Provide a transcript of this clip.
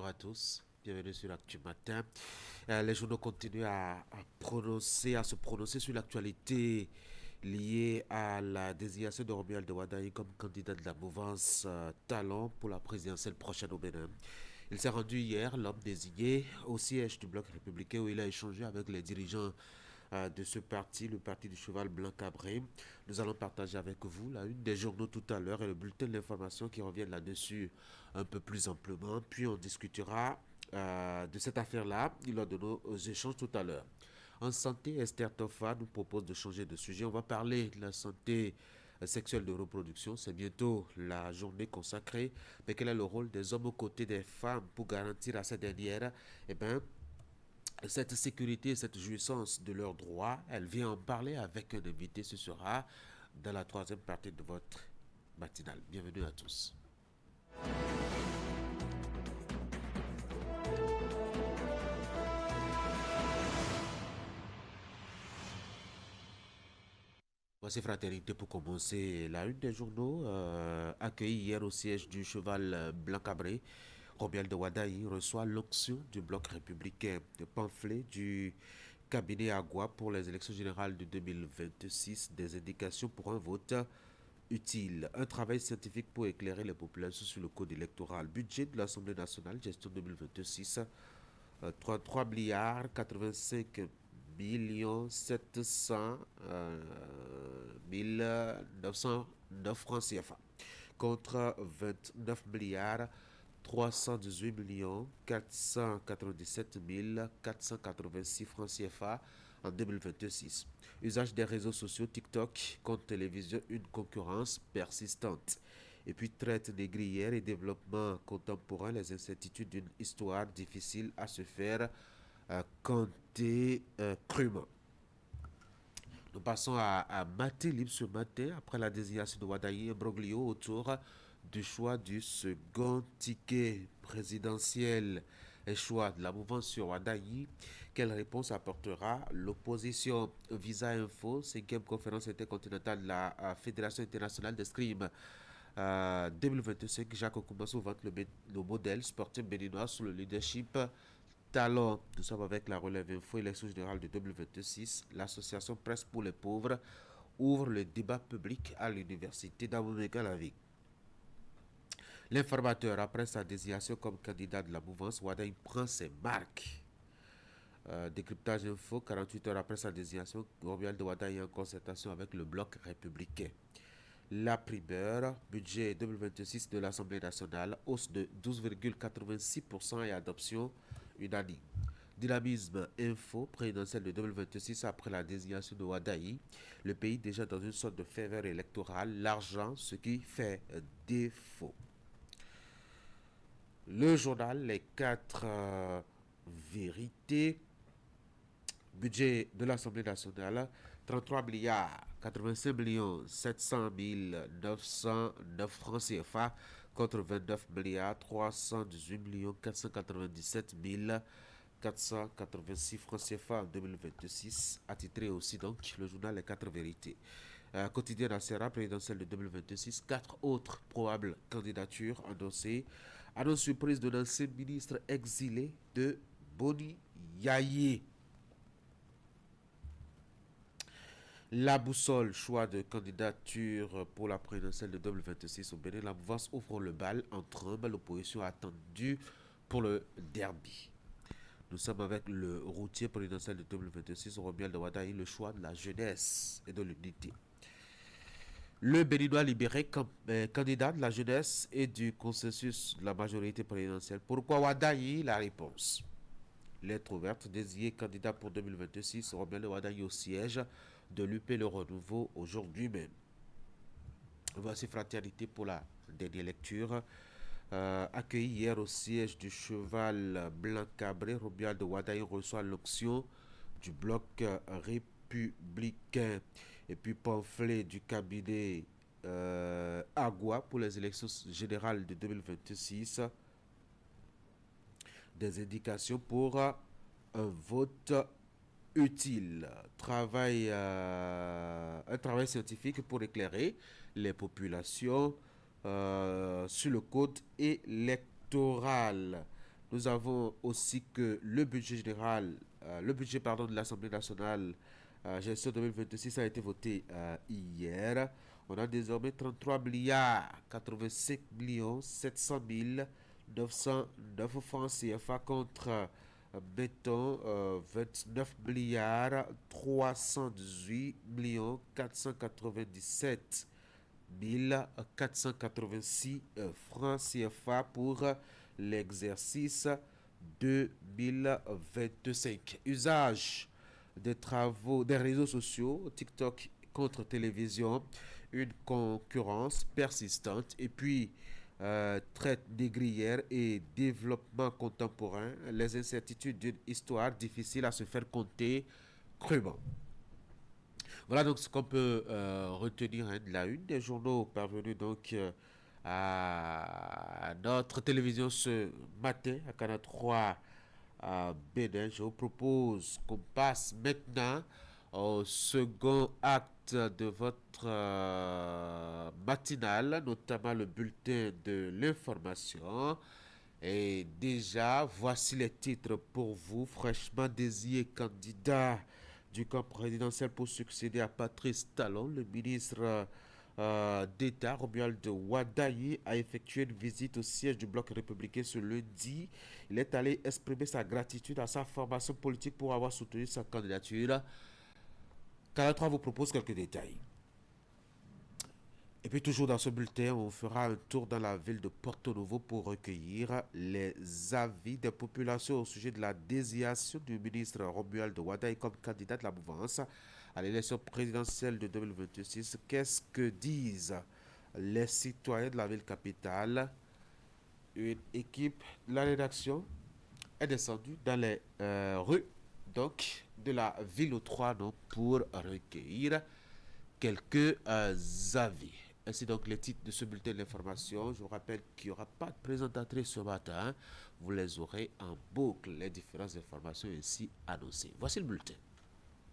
à tous. Bienvenue sur l'Actu Matin. Les journaux continuent à se prononcer sur l'actualité liée à la désignation de Romuald de Wadaï comme candidat de la mouvance Talon pour la présidentielle prochaine au Bénin. Il s'est rendu hier, l'homme désigné, au siège du Bloc républicain où il a échangé avec les dirigeants de ce parti, le parti du cheval blanc cabré. Nous allons partager avec vous la une des journaux tout à l'heure et le bulletin de l'information qui revient là-dessus un peu plus amplement. Puis on discutera de cette affaire-là lors de nos échanges tout à l'heure. En santé, Esther Toffa nous propose de changer de sujet. On va parler de la santé sexuelle de reproduction. C'est bientôt la journée consacrée. Mais quel est le rôle des hommes aux côtés des femmes pour garantir à ces dernières cette sécurité et cette jouissance de leurs droits? Elle vient en parler avec un invité. Ce sera dans la troisième partie de votre matinale. Bienvenue à tous. Voici Fraternité pour commencer. La une des journaux accueillie hier au siège du cheval blanc cabré. Romuald de Wadaï reçoit l'onction du bloc républicain. Le pamphlet du cabinet Agua pour les élections générales de 2026. Des indications pour un vote utile. Un travail scientifique pour éclairer les populations sur le code électoral. Budget de l'Assemblée nationale, gestion 2026. 33 milliards 85 millions 700 909 francs CFA contre 29 milliards 318 millions 497 486 francs CFA en 2026. Usage des réseaux sociaux TikTok contre télévision, une concurrence persistante. Et puis traite négrière et développement contemporain, les incertitudes d'une histoire difficile à se faire compter crûment. Nous passons à Maté Libre ce matin, après la désignation de Wadaï Broglio autour du choix du second ticket présidentiel et choix de la mouvance sur Wadaï. Quelle réponse apportera l'opposition? Visa Info, 5e conférence intercontinentale de la Fédération internationale d'escrime 2025, Jacques Okumaso vante le modèle sportif béninois sous le leadership Talon. Nous sommes avec la Relève Info, élection générale de 2026. L'association Presse pour les pauvres ouvre le débat public à l'université d'Abomey-Calavi. L'informateur, après sa désignation comme candidat de la mouvance, Wadaï prend ses marques. Décryptage info, 48 heures après sa désignation, Romuald de Wadaï est en concertation avec le bloc républicain. La primeur, budget 2026 de l'Assemblée nationale, hausse de 12,86% et adoption unanime. Dynamisme info, présidentielle de 2026 après la désignation de Wadaï. Le pays déjà dans une sorte de ferveur électorale, l'argent, ce qui fait défaut. Le journal, les quatre vérités. Budget de l'Assemblée nationale, 33 milliards 85 millions 700 909 francs CFA contre 29 milliards 318 millions 497 486 francs CFA en 2026, attitré aussi donc le journal Les 4 vérités. Quotidien Nassera, présidentielle de 2026, 4 autres probables candidatures annoncées. Annonce surprise de l'ancien ministre exilé de Boni Yaye. La boussole, choix de candidature pour la présidentielle de 2026 au Bénin. La mouvance ouvre le bal en trombe. L'opposition attendue pour le derby. Nous sommes avec le routier présidentiel de 2026, Romuald de Wadaï, le choix de la jeunesse et de l'unité. Le Béninois libéré candidat de la jeunesse et du consensus de la majorité présidentielle. Pourquoi Wadaï? La réponse. Lettre ouverte, désigné candidat pour 2026, Romuald de Wadaï au siège de l'UP Le Renouveau aujourd'hui même. Voici Fraternité pour la dernière lecture. Accueilli hier au siège du cheval blanc cabré, Romuald de Wadaï reçoit l'onction du bloc républicain. Et puis pamphlet du cabinet Agua pour les élections générales de 2026. Des indications pour un vote utile. Un travail scientifique pour éclairer les populations sur le code électoral. Nous avons aussi que le budget général, le budget pardon, de l'Assemblée nationale gestion 2026 a été voté hier. On a désormais 33 milliards 85 millions 700 909 francs CFA contre mettons 29 milliards 318 millions 497 1486 francs CFA pour l'exercice 2025. Usage des travaux des réseaux sociaux, TikTok contre télévision, une concurrence persistante et puis traite négrière et développement contemporain, les incertitudes d'une histoire difficile à se faire compter crûment. Voilà donc ce qu'on peut retenir hein, de la une des journaux parvenus donc à notre télévision ce matin à Canal 3 à Bénin. Je vous propose qu'on passe maintenant au second acte de votre matinale, notamment le bulletin de l'information. Et déjà, voici les titres pour vous, fraîchement désigné candidat du camp présidentiel pour succéder à Patrice Talon, le ministre d'État Romuald Wadayi a effectué une visite au siège du bloc républicain ce lundi. Il est allé exprimer sa gratitude à sa formation politique pour avoir soutenu sa candidature. 43 vous propose quelques détails. Et puis toujours dans ce bulletin, on fera un tour dans la ville de Porto Novo pour recueillir les avis des populations au sujet de la désignation du ministre Romuald Wadayi comme candidat de la mouvance à l'élection présidentielle de 2026. Qu'est-ce que disent les citoyens de la ville capitale? Une équipe de la rédaction est descendue dans les rues donc, de la ville aux trois noms pour recueillir quelques avis. Ainsi donc les titres de ce bulletin d'information. Je vous rappelle qu'il n'y aura pas de présentatrice ce matin. Vous les aurez en boucle, les différentes informations ainsi annoncées. Voici le bulletin.